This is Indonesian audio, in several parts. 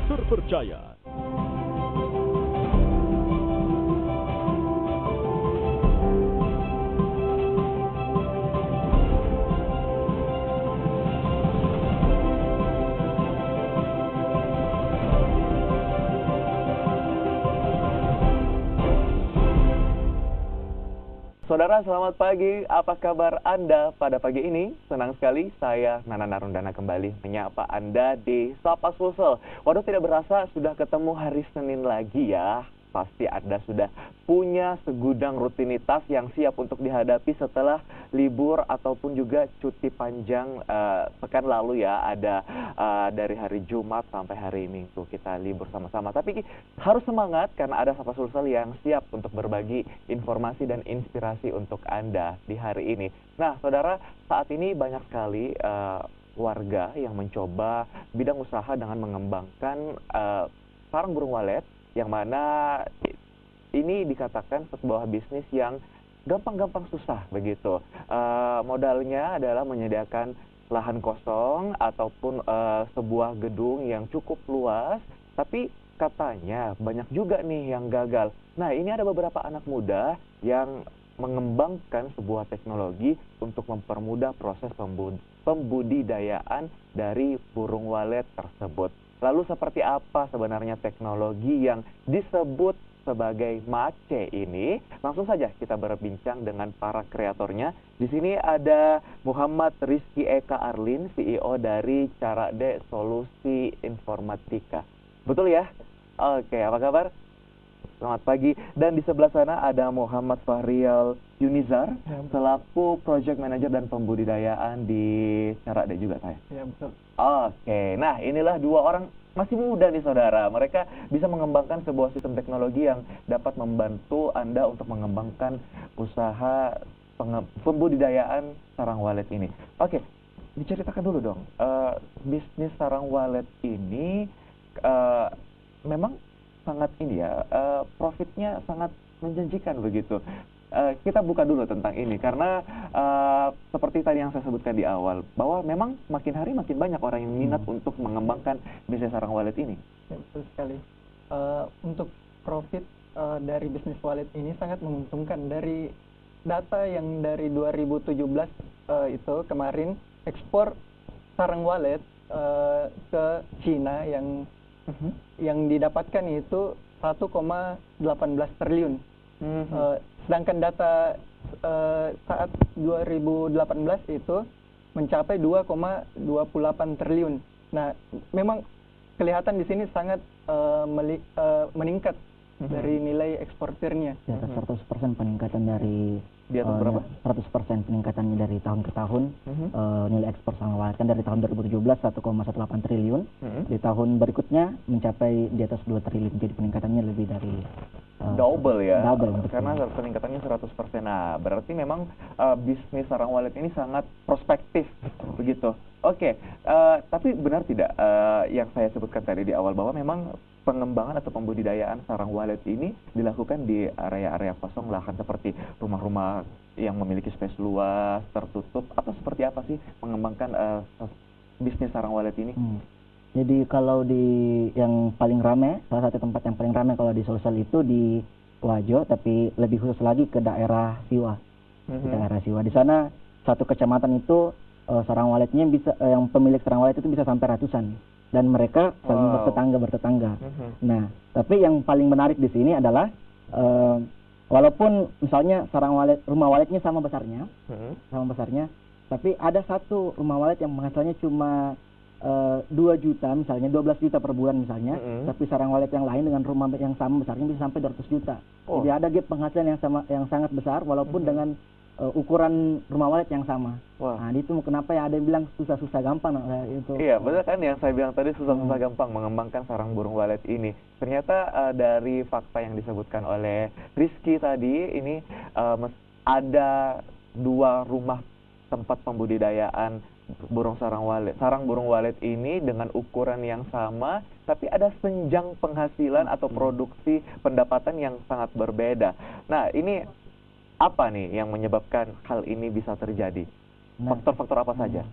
terpercaya. Saudara, selamat pagi. Apa kabar Anda pada pagi ini? Senang sekali saya, Nana Narundana, kembali menyapa Anda di Sapa Sulsel. Waduh, tidak berasa sudah ketemu hari Senin lagi ya. Pasti Anda sudah punya segudang rutinitas yang siap untuk dihadapi setelah libur ataupun juga cuti panjang pekan lalu ya. Ada dari hari Jumat sampai hari Minggu kita libur sama-sama. Tapi harus semangat karena ada Sapa Sulsel yang siap untuk berbagi informasi dan inspirasi untuk Anda di hari ini. Nah, saudara, saat ini banyak sekali warga yang mencoba bidang usaha dengan mengembangkan sarang burung walet, yang mana ini dikatakan sebuah bisnis yang gampang-gampang susah begitu. Modalnya adalah menyediakan lahan kosong ataupun sebuah gedung yang cukup luas, tapi katanya banyak juga nih yang gagal. Nah, ini ada beberapa anak muda yang mengembangkan sebuah teknologi untuk mempermudah proses pembudidayaan dari burung walet tersebut. Lalu seperti apa sebenarnya teknologi yang disebut sebagai MACE ini? Langsung saja kita berbincang dengan para kreatornya. Di sini ada Muhammad Rizky Eka Arlin, CEO dari Carade Solusi Informatika. Betul ya? Oke, apa kabar? Selamat pagi. Dan di sebelah sana ada Muhammad Fahrial Yunizar, selaku Project Manager dan Pembudidayaan di Carade juga saya. Ya, betul. Oke, nah inilah dua orang masih muda nih saudara. Mereka bisa mengembangkan sebuah sistem teknologi yang dapat membantu Anda untuk mengembangkan usaha pembudidayaan sarang walet ini. Oke, diceritakan dulu dong, bisnis sarang walet ini memang sangat ini ya, profitnya sangat menjanjikan begitu. Kita buka dulu tentang ini karena seperti tadi yang saya sebutkan di awal, bahwa memang makin hari makin banyak orang yang minat untuk mengembangkan bisnis sarang walet ini. Ya, betul sekali. Untuk profit dari bisnis walet ini sangat menguntungkan. Dari data yang dari 2017 itu kemarin, ekspor sarang walet ke Cina yang didapatkan itu 1,18 triliun. Sedangkan data saat 2018 itu mencapai 2,28 triliun. Nah, memang kelihatan di sini sangat meningkat dari nilai eksportirnya. Di atas 100% peningkatan dari Di atas berapa? 100% peningkatannya dari tahun ke tahun. Nilai ekspor sarang walet kan dari tahun 2017 1,18 triliun. Di tahun berikutnya mencapai di atas 2 triliun. Jadi peningkatannya lebih dari Double ya, double, betul. karena peningkatannya 100%. Nah, berarti memang bisnis sarang walet ini sangat prospektif begitu. Oke, tapi benar tidak yang saya sebutkan tadi di awal, bahwa memang pengembangan atau pembudidayaan sarang walet ini dilakukan di area-area kosong lahan seperti rumah-rumah yang memiliki space luas, tertutup, atau seperti apa sih mengembangkan bisnis sarang walet ini? Jadi kalau di yang paling ramai, salah satu tempat yang paling ramai kalau di Sulsel itu di Wajo, tapi lebih khusus lagi ke daerah Siwa. Di daerah Siwa. Di sana satu kecamatan itu sarang waletnya bisa, yang pemilik sarang walet itu bisa sampai ratusan, dan mereka saling bertetangga. Nah, tapi yang paling menarik di sini adalah walaupun misalnya sarang walet, rumah waletnya sama besarnya, tapi ada satu rumah walet yang penghasilnya cuma 2 juta misalnya, 12 juta per bulan misalnya, tapi sarang walet yang lain dengan rumah yang sama besarnya bisa sampai 200 juta. Jadi ada gap penghasilan yang sangat besar walaupun dengan ukuran rumah walet yang sama. Nah, itu kenapa ya ada yang bilang susah-susah gampang itu. Iya, benar kan yang saya bilang tadi, susah-susah gampang mengembangkan sarang burung walet ini. Ternyata dari fakta yang disebutkan oleh Rizky tadi, ini ada 2 rumah tempat pembudidayaan sarang burung walet ini dengan ukuran yang sama, tapi ada senjang penghasilan atau produksi pendapatan yang sangat berbeda. Nah, ini apa nih yang menyebabkan hal ini bisa terjadi? Faktor-faktor apa saja?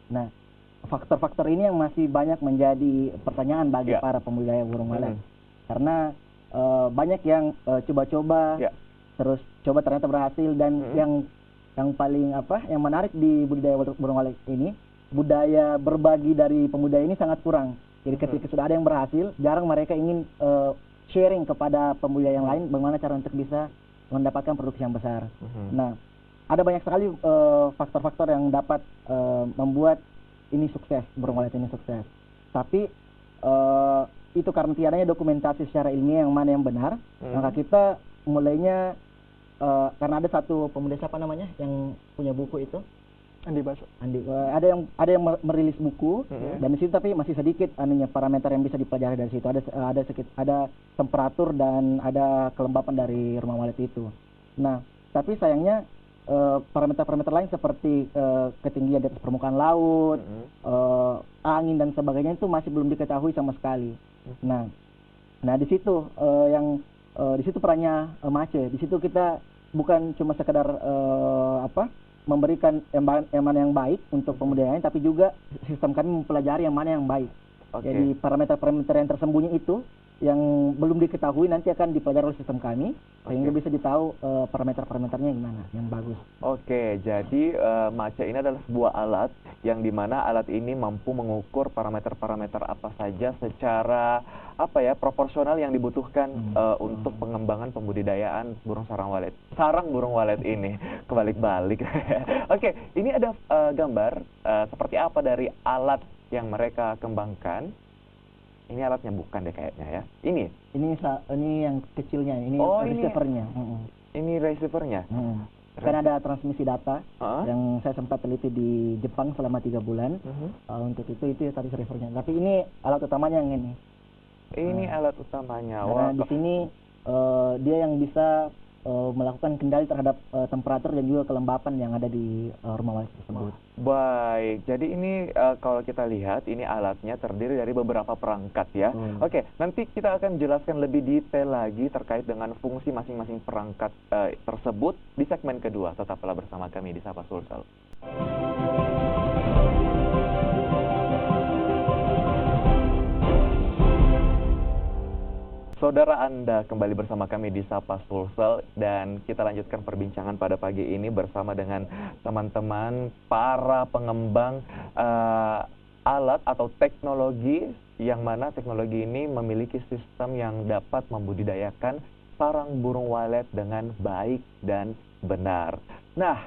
Nah, faktor-faktor ini yang masih banyak menjadi pertanyaan bagi para pembudidaya burung walet. Karena banyak yang coba-coba, terus coba ternyata berhasil, dan yang paling yang menarik di budidaya burung walet ini, budaya berbagi dari pembudidaya ini sangat kurang. Jadi ketika sudah ada yang berhasil, jarang mereka ingin sharing kepada pembudidaya yang lain bagaimana cara untuk bisa mendapatkan produksi yang besar. Nah, ada banyak sekali faktor-faktor yang dapat membuat ini sukses, burung walet ini sukses. Tapi itu karena tiadanya dokumentasi secara ilmiah yang mana yang benar, maka kita mulainya karena ada satu pemuda, siapa namanya yang punya buku itu, Andi Baso. Ada yang merilis buku, dan di situ tapi masih sedikit parameter yang bisa dipelajari dari situ. Ada temperatur dan ada kelembapan dari rumah walet itu. Nah, tapi sayangnya parameter-parameter lain seperti ketinggian di atas permukaan laut, angin dan sebagainya itu masih belum diketahui sama sekali. Nah di situ di situ perannya MACE. Di situ kita bukan cuma sekedar memberikan yang mana yang baik untuk pembudidayaan, tapi juga sistem kami mempelajari yang mana yang baik. Jadi parameter-parameter yang tersembunyi itu yang belum diketahui nanti akan dipelajari oleh sistem kami, sehingga bisa ditahu parameter-parameternya gimana yang bagus. Jadi MACE ini adalah sebuah alat yang dimana alat ini mampu mengukur parameter-parameter apa saja secara proporsional yang dibutuhkan untuk pengembangan pembudidayaan sarang burung walet ini. Kebalik-balik. Ini ada gambar seperti apa dari alat yang mereka kembangkan. Ini alatnya bukan deh kayaknya ya. Ini yang kecilnya, ini receivernya. Ini receivernya. Karena ada transmisi data yang saya sempat teliti di Jepang selama 3 bulan. Untuk itu tadi receivernya. Tapi ini alat utamanya yang ini. Ini alat utamanya. Karena di sini dia yang bisa melakukan kendali terhadap temperatur dan juga kelembapan yang ada di rumah walet tersebut. Baik, jadi ini kalau kita lihat ini alatnya terdiri dari beberapa perangkat ya. Nanti kita akan jelaskan lebih detail lagi terkait dengan fungsi masing-masing perangkat tersebut di segmen kedua. Tetaplah bersama kami di Sapa Sulsel. Saudara Anda kembali bersama kami di Sapa Sulsel, dan kita lanjutkan perbincangan pada pagi ini bersama dengan teman-teman para pengembang alat atau teknologi, yang mana teknologi ini memiliki sistem yang dapat membudidayakan sarang burung walet dengan baik dan benar. Nah,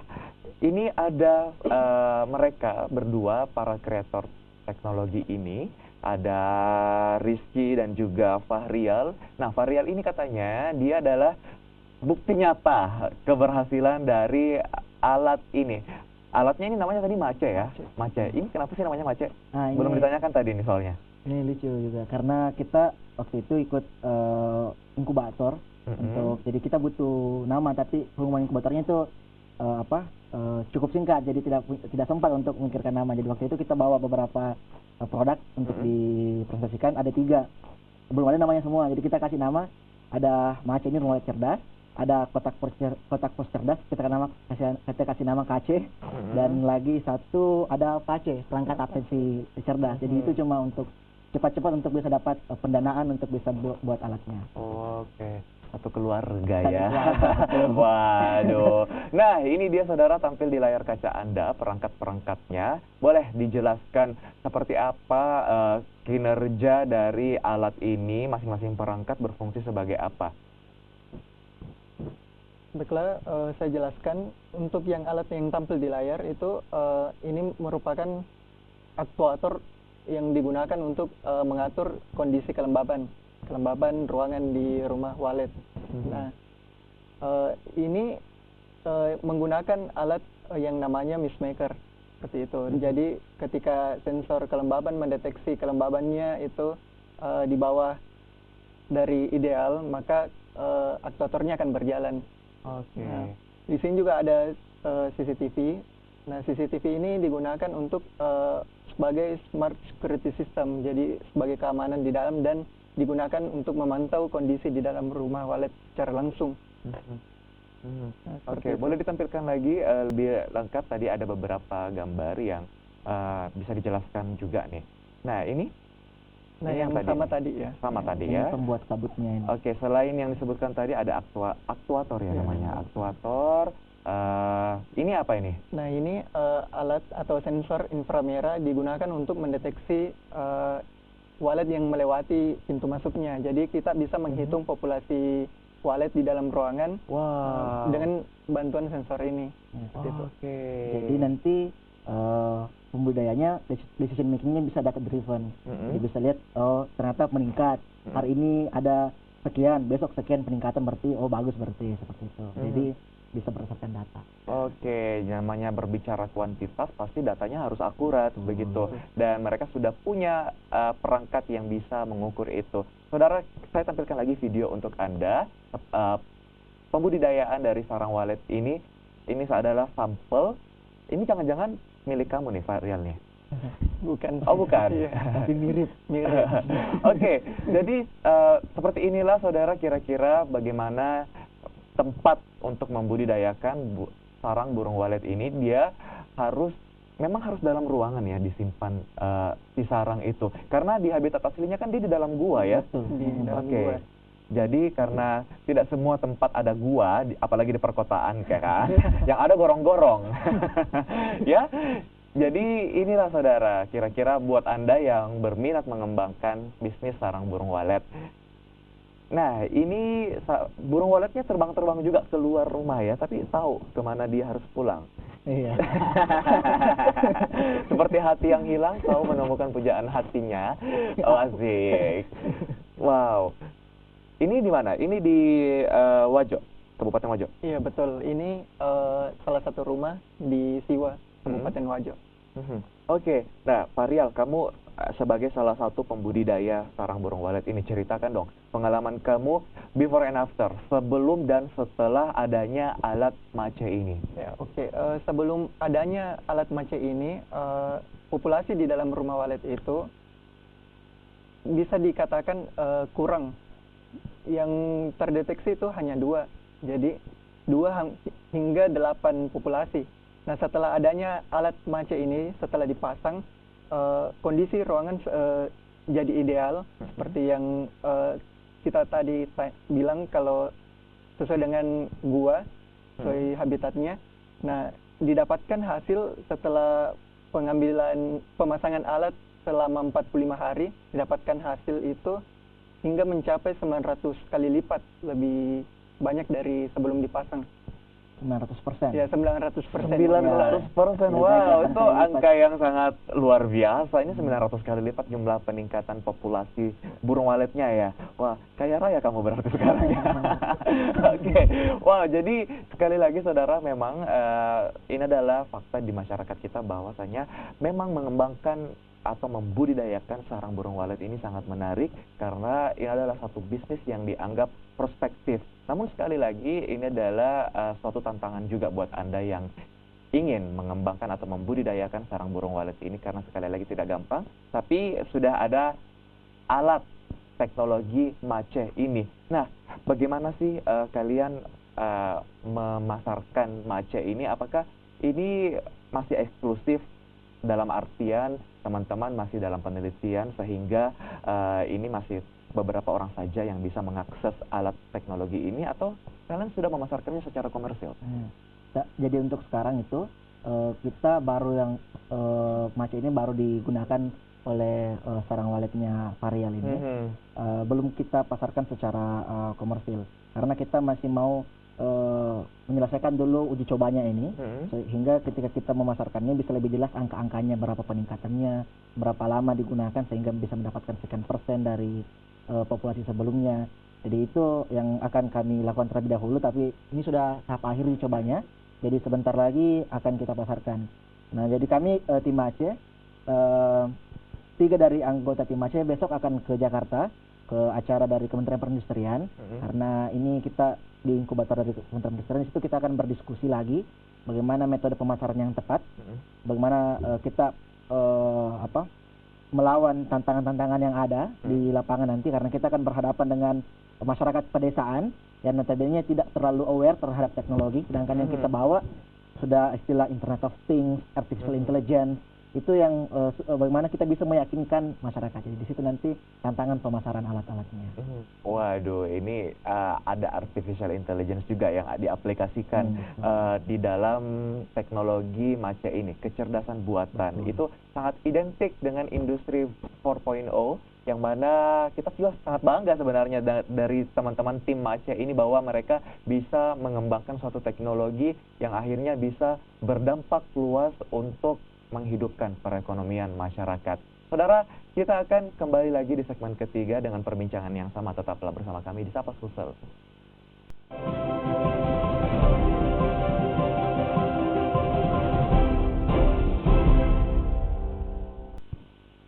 ini ada mereka berdua, para kreator teknologi ini. Ada Rizky dan juga Fahrial. Nah, Fahrial ini katanya dia adalah bukti nyata keberhasilan dari alat ini. Alatnya ini namanya tadi MACE ya? MACE. Ini kenapa sih namanya MACE? Belum ditanyakan tadi nih soalnya. Ini lucu juga, karena kita waktu itu ikut inkubator. Jadi kita butuh nama, tapi pengumuman inkubatornya itu cukup singkat, jadi tidak sempat untuk memikirkan nama. Jadi waktu itu kita bawa beberapa produk untuk dipresentasikan, ada 3, belum ada namanya semua. Jadi kita kasih nama, ada MACE ini rumah walet cerdas, ada kotak pos cerdas, kita kasih nama KC, dan lagi satu ada PACE, perangkat atensi cerdas. Jadi itu cuma untuk cepat-cepat untuk bisa dapat pendanaan untuk bisa buat alatnya. Satu keluarga ya. Waduh. Nah, ini dia saudara tampil di layar kaca Anda perangkat-perangkatnya. Boleh dijelaskan seperti apa kinerja dari alat ini, masing-masing perangkat berfungsi sebagai apa? Baiklah, saya jelaskan untuk yang alat yang tampil di layar itu ini merupakan aktuator yang digunakan untuk mengatur kondisi kelembaban ruangan di rumah walet. Nah, ini menggunakan alat yang namanya mistmaker seperti itu. Jadi ketika sensor kelembaban mendeteksi kelembabannya itu di bawah dari ideal, maka aktuatornya akan berjalan. Nah, di sini juga ada CCTV. Nah, CCTV ini digunakan untuk sebagai smart security system, jadi sebagai keamanan di dalam, dan digunakan untuk memantau kondisi di dalam rumah walet secara langsung. Boleh ditampilkan lagi lebih lengkap. Tadi ada beberapa gambar yang bisa dijelaskan juga nih. Nah ini Nah, ini yang sama tadi ya. sama tadi Ini ya. pembuat kabutnya ini. Oke, selain yang disebutkan tadi ada aktuator ya Iya. namanya. Aktuator. Ini apa ini? Nah, ini alat atau sensor inframerah digunakan untuk mendeteksi walet yang melewati pintu masuknya. Jadi kita bisa menghitung populasi walet di dalam ruangan Wow. dengan bantuan sensor ini. Ya. Seperti itu. Oke. Jadi nanti pembudayanya decision makingnya bisa data driven. Jadi bisa lihat, oh ternyata meningkat. Hari ini ada sekian, besok sekian peningkatan, berarti oh bagus berarti seperti itu. Jadi bisa berdasarkan data. Oke, namanya berbicara kuantitas pasti datanya harus akurat begitu. Dan mereka sudah punya perangkat yang bisa mengukur itu. Saudara, saya tampilkan lagi video untuk Anda. Pembudidayaan dari sarang walet ini adalah sampel. Ini jangan-jangan milik kamu nih, Varial nih. Bukan. Oh, bukan. Iya. Tapi mirip. Oke, jadi seperti inilah saudara kira-kira bagaimana tempat untuk membudidayakan sarang burung walet ini. Dia memang harus dalam ruangan ya disimpan si sarang itu. Karena di habitat aslinya kan dia di dalam gua ya. Betul. Di dalam Oke. gua. Jadi karena tidak semua tempat ada gua, apalagi di perkotaan kan, yang ada gorong-gorong. Ya. Jadi inilah saudara, kira-kira buat Anda yang berminat mengembangkan bisnis sarang burung walet. Nah, ini burung waletnya terbang-terbang juga keluar rumah ya, tapi tahu kemana dia harus pulang. Iya. Seperti hati yang hilang, tahu menemukan pujaan hatinya. Oh, asik. Wow. Ini di mana? Ini di Wajo, Kabupaten Wajo. Iya, betul. Ini salah satu rumah di Siwa, Kabupaten Wajo. Oke. Nah, Varial, kamu sebagai salah satu pembudidaya sarang burung walet ini, ceritakan dong pengalaman kamu before and after, sebelum dan setelah adanya alat mace ini. Ya, oke. Sebelum adanya alat mace ini, populasi di dalam rumah walet itu bisa dikatakan kurang. Yang terdeteksi itu hanya 2. Jadi 2 hingga 8 populasi. Nah, setelah adanya alat mace ini, setelah dipasang, kondisi ruangan jadi ideal, seperti yang kita tadi bilang, kalau sesuai dengan gua, sesuai habitatnya. Nah, didapatkan hasil setelah pemasangan alat selama 45 hari, didapatkan hasil itu hingga mencapai 900 kali lipat lebih banyak dari sebelum dipasang. 900%. Ya, 900%. 900%. Wow, itu angka yang sangat luar biasa. Ini 900 kali lipat jumlah peningkatan populasi burung waletnya ya. Wah, kaya raya kamu berarti sekarang ya. Oke. Wow, jadi sekali lagi saudara, memang ini adalah fakta di masyarakat kita bahwasanya memang mengembangkan atau membudidayakan sarang burung walet ini sangat menarik karena ini adalah satu bisnis yang dianggap prospektif. Namun sekali lagi ini adalah suatu tantangan juga buat Anda yang ingin mengembangkan atau membudidayakan sarang burung walet ini karena sekali lagi tidak gampang. Tapi sudah ada alat teknologi mace ini. Nah, bagaimana sih kalian memasarkan mace ini? Apakah ini masih eksklusif dalam artian teman-teman masih dalam penelitian sehingga ini masih beberapa orang saja yang bisa mengakses alat teknologi ini, atau kalian sudah memasarkannya secara komersil? Jadi untuk sekarang itu kita baru yang mace ini baru digunakan oleh sarang waletnya Varial ini. Belum kita pasarkan secara komersil karena kita masih mau menyelesaikan dulu uji cobanya ini, sehingga ketika kita memasarkannya bisa lebih jelas angka-angkanya, berapa peningkatannya, berapa lama digunakan sehingga bisa mendapatkan sekian persen dari populasi sebelumnya. Jadi itu yang akan kami lakukan terlebih dahulu, tapi ini sudah tahap akhir uji cobanya, jadi sebentar lagi akan kita pasarkan. Nah, jadi kami tim Aceh, 3 dari anggota tim Aceh besok akan ke Jakarta, ke acara dari Kementerian Perindustrian, karena ini kita di inkubator dari Kementerian Perindustrian. Di situ kita akan berdiskusi lagi bagaimana metode pemasaran yang tepat, bagaimana kita melawan tantangan-tantangan yang ada di lapangan nanti, karena kita akan berhadapan dengan masyarakat pedesaan yang notabene tidak terlalu aware terhadap teknologi, sedangkan yang kita bawa sudah istilah Internet of Things, Artificial Intelligence, Itu yang bagaimana kita bisa meyakinkan masyarakat. Jadi di situ nanti tantangan pemasaran alat-alatnya. Waduh, ini ada artificial intelligence juga yang diaplikasikan di dalam teknologi Mace ini, kecerdasan buatan. Itu sangat identik dengan industri 4.0, yang mana kita juga sangat bangga sebenarnya dari teman-teman tim Mace ini bahwa mereka bisa mengembangkan suatu teknologi yang akhirnya bisa berdampak luas untuk menghidupkan perekonomian masyarakat. Saudara, kita akan kembali lagi di segmen ketiga dengan perbincangan yang sama. Tetaplah bersama kami di Sapa Sulsel.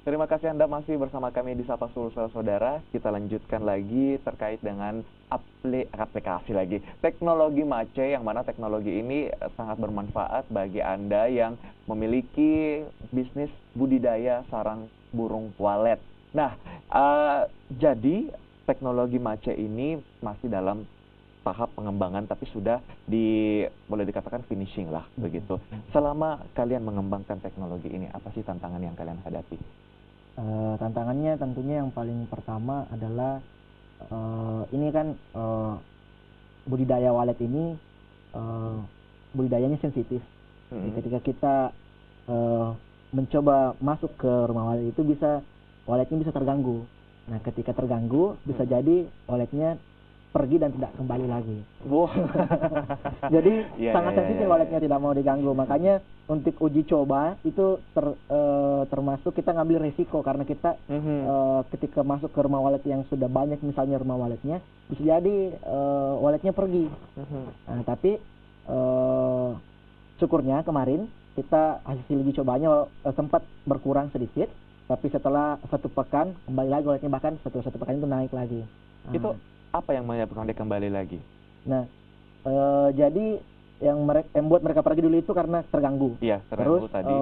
Terima kasih Anda masih bersama kami di Sapa Sulsel, saudara. Kita lanjutkan lagi terkait dengan aplikasi lagi. Teknologi Mace, yang mana teknologi ini sangat bermanfaat bagi Anda yang memiliki bisnis budidaya sarang burung walet. Nah, jadi teknologi Mace ini masih dalam tahap pengembangan, tapi sudah boleh dikatakan finishing lah begitu. Selama kalian mengembangkan teknologi ini, apa sih tantangan yang kalian hadapi? Tantangannya tentunya yang paling pertama adalah ini kan budidaya walet ini budidayanya sensitif. Ketika kita mencoba masuk ke rumah walet itu waletnya bisa terganggu. Nah, ketika terganggu bisa jadi waletnya pergi dan tidak kembali lagi. Wow. Jadi sangat sensitif waletnya, tidak mau diganggu. Makanya untuk uji coba itu termasuk kita ngambil risiko, karena kita ketika masuk ke rumah walet yang sudah banyak misalnya rumah waletnya, bisa jadi waletnya pergi. Nah, tapi syukurnya kemarin kita hasil uji cobanya sempat berkurang sedikit, tapi setelah 1 pekan kembali lagi waletnya, bahkan setelah 1 pekan itu naik lagi. Itu apa yang menyebabkan dia kembali lagi? Nah, jadi yang membuat mereka pergi dulu itu karena terganggu. Iya, terganggu. Terus, tadi.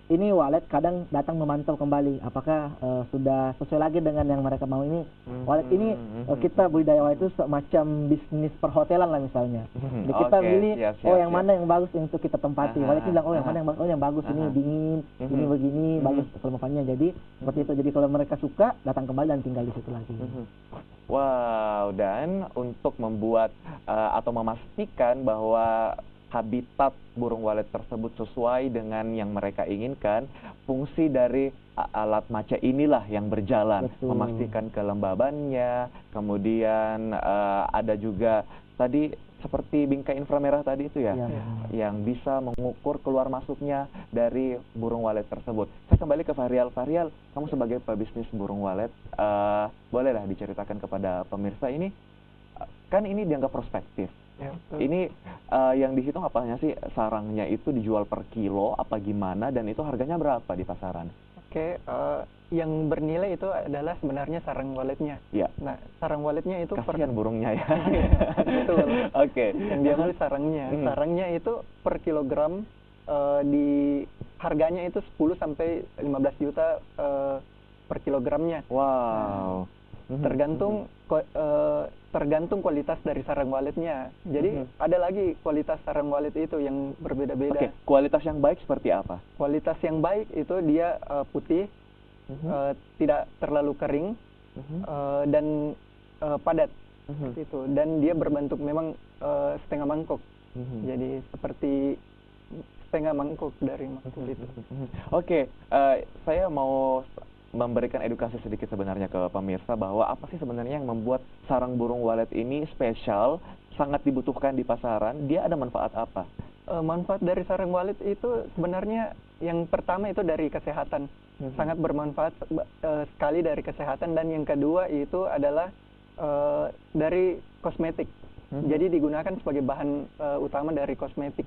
Ini walet kadang datang memantau kembali apakah sudah sesuai lagi dengan yang mereka mau ini. Walet ini kita budidaya walet itu semacam bisnis perhotelan lah misalnya. Jadi kita pilih yang mana yang bagus untuk kita tempati. Walet ini bilang yang mana yang bagus, ini dingin, ini begini, bagus kelemahannya. Jadi seperti itu. Jadi kalau mereka suka datang kembali dan tinggal di situ lagi. Wow, dan untuk membuat atau memastikan bahwa habitat burung walet tersebut sesuai dengan yang mereka inginkan, fungsi dari alat Mace inilah yang berjalan. Betul. Memastikan kelembabannya, kemudian ada juga tadi seperti bingkai inframerah tadi itu ya, yang bisa mengukur keluar masuknya dari burung walet tersebut. Saya kembali ke Fahrial. Fahrial, kamu sebagai pebisnis burung walet, bolehlah diceritakan kepada pemirsa ini, kan ini dianggap prospektif. Ini yang dihitung apanya sih, sarangnya itu dijual per kilo apa gimana, dan itu harganya berapa di pasaran? Oke, yang bernilai itu adalah sebenarnya sarang waletnya. Iya. Nah, sarang waletnya itu kasihan burungnya ya. Betul. Oke. Yang diambil sarangnya. Sarangnya itu per kilogram di harganya itu 10 sampai 15 juta per kilogramnya. Wow. Tergantung kualitas dari sarang waletnya. Jadi ada lagi kualitas sarang walet itu yang berbeda-beda. Oke, kualitas yang baik seperti apa? Kualitas yang baik itu dia putih, tidak terlalu kering, dan padat. Itu. Dan dia berbentuk memang setengah mangkok. Jadi seperti setengah mangkok dari mangkok itu. Oke, saya mau memberikan edukasi sedikit sebenarnya ke pemirsa bahwa apa sih sebenarnya yang membuat sarang burung walet ini spesial, sangat dibutuhkan di pasaran. Dia ada manfaat apa? Manfaat dari sarang walet itu sebenarnya yang pertama itu dari kesehatan. Sangat bermanfaat sekali dari kesehatan, dan yang kedua itu adalah dari kosmetik. Jadi digunakan sebagai bahan utama dari kosmetik.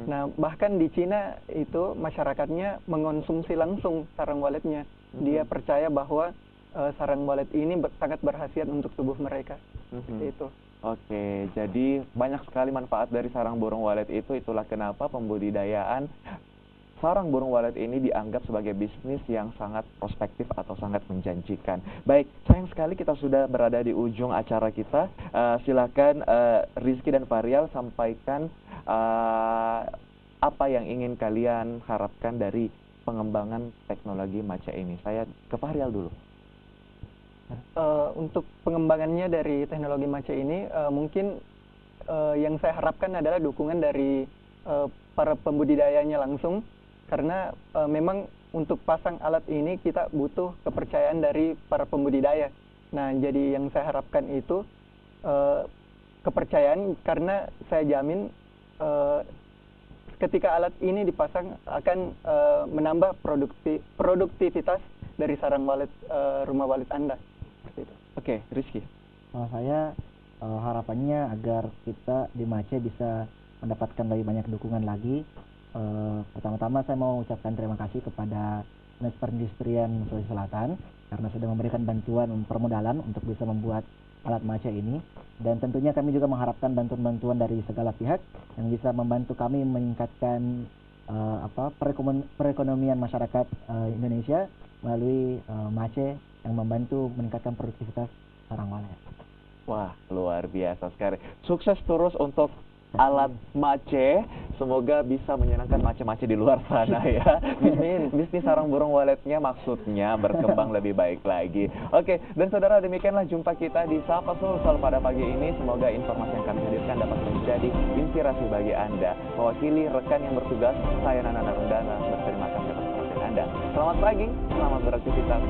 Nah, bahkan di Cina itu masyarakatnya mengonsumsi langsung sarang waletnya. Dia percaya bahwa sarang walet ini sangat berkhasiat untuk tubuh mereka. Itu. Oke, jadi banyak sekali manfaat dari sarang burung walet itu. Itulah kenapa pembudidayaan sarang burung walet ini dianggap sebagai bisnis yang sangat prospektif atau sangat menjanjikan. Baik, sayang sekali kita sudah berada di ujung acara kita. Silakan Rizky dan Fahrial sampaikan apa yang ingin kalian harapkan dari pengembangan teknologi Mace ini? Saya ke Fahrial dulu. Untuk pengembangannya dari teknologi Mace ini, mungkin yang saya harapkan adalah dukungan dari para pembudidayanya langsung, karena memang untuk pasang alat ini kita butuh kepercayaan dari para pembudidaya. Nah, jadi yang saya harapkan itu kepercayaan, karena saya jamin ketika alat ini dipasang akan menambah produktivitas dari sarang walet rumah walet Anda. Oke, Rizky. Kalau saya harapannya agar kita di Mace bisa mendapatkan lebih banyak dukungan lagi. Pertama-tama saya mau ucapkan terima kasih kepada Dinas Perindustrian Sulawesi Selatan karena sudah memberikan bantuan permodalan untuk bisa membuat alat Mace ini, dan tentunya kami juga mengharapkan bantuan-bantuan dari segala pihak yang bisa membantu kami meningkatkan perekonomian masyarakat Indonesia melalui Mace yang membantu meningkatkan produktivitas sarang walet. Wah, luar biasa sekali. Sukses terus untuk alat Mace. Semoga bisa menyenangkan mace-mace di luar sana ya. Bisnis sarang burung waletnya maksudnya berkembang lebih baik lagi. Oke, dan saudara, demikianlah jumpa kita di Sapa Sulsel pada pagi ini. Semoga informasi yang kami hadirkan dapat menjadi inspirasi bagi Anda. Mewakili rekan yang bertugas, saya Nana Narundana berterima kasih atas perhatian Anda. Selamat pagi, selamat beraktivitas.